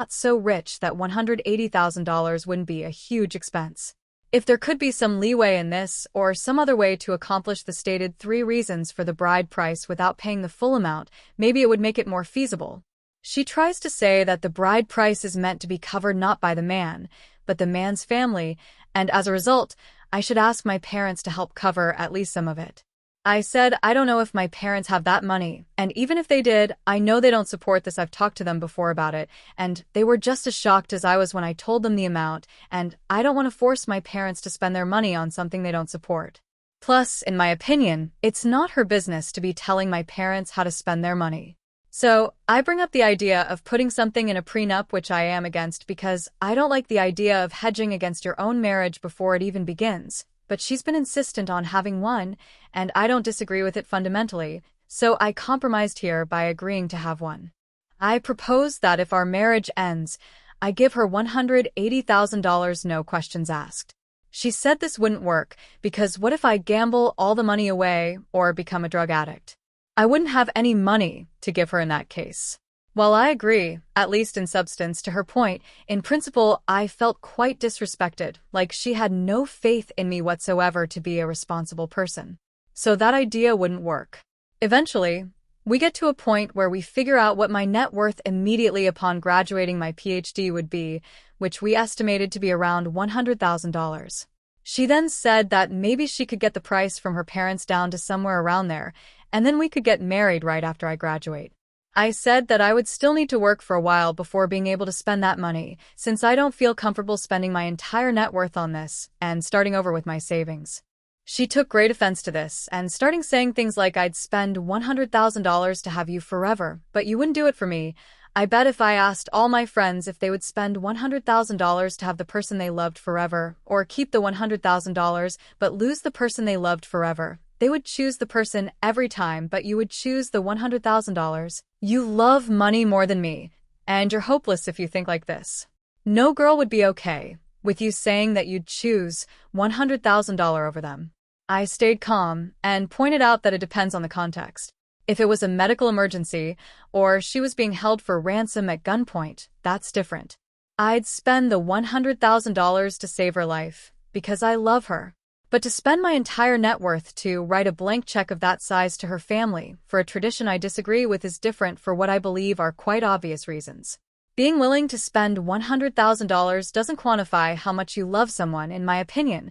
not so rich that $180,000 wouldn't be a huge expense. If there could be some leeway in this, or some other way to accomplish the stated 3 reasons for the bride price without paying the full amount, maybe it would make it more feasible. She tries to say that the bride price is meant to be covered not by the man, but the man's family, and as a result, I should ask my parents to help cover at least some of it. I said I don't know if my parents have that money, and even if they did, I know they don't support this. I've talked to them before about it, and they were just as shocked as I was when I told them the amount, and I don't want to force my parents to spend their money on something they don't support. Plus, in my opinion, it's not her business to be telling my parents how to spend their money. So, I bring up the idea of putting something in a prenup, which I am against because I don't like the idea of hedging against your own marriage before it even begins. But she's been insistent on having one, and I don't disagree with it fundamentally, so I compromised here by agreeing to have one. I propose that if our marriage ends, I give her $180,000 no questions asked. She said this wouldn't work, because what if I gamble all the money away or become a drug addict? I wouldn't have any money to give her in that case. While I agree, at least in substance, to her point, in principle I felt quite disrespected, like she had no faith in me whatsoever to be a responsible person. So that idea wouldn't work. Eventually, we get to a point where we figure out what my net worth immediately upon graduating my PhD would be, which we estimated to be around $100,000. She then said that maybe she could get the price from her parents down to somewhere around there, and then we could get married right after I graduate. I said that I would still need to work for a while before being able to spend that money, since I don't feel comfortable spending my entire net worth on this and starting over with my savings. She took great offense to this and starting saying things like I'd spend $100,000 to have you forever, but you wouldn't do it for me. I bet if I asked all my friends if they would spend $100,000 to have the person they loved forever, or keep the $100,000 but lose the person they loved forever, they would choose the person every time, but you would choose the $100,000. You love money more than me, and you're hopeless if you think like this. No girl would be okay with you saying that you'd choose $100,000 over them. I stayed calm and pointed out that it depends on the context. If it was a medical emergency, or she was being held for ransom at gunpoint, that's different. I'd spend the $100,000 to save her life, because I love her. But to spend my entire net worth to write a blank check of that size to her family for a tradition I disagree with is different for what I believe are quite obvious reasons. Being willing to spend $100,000 doesn't quantify how much you love someone, in my opinion.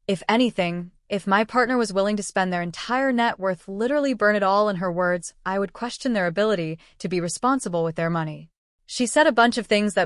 If anything, if my partner was willing to spend their entire net worth, literally burn it all, in her words, I would question their ability to be responsible with their money. She said a bunch of things that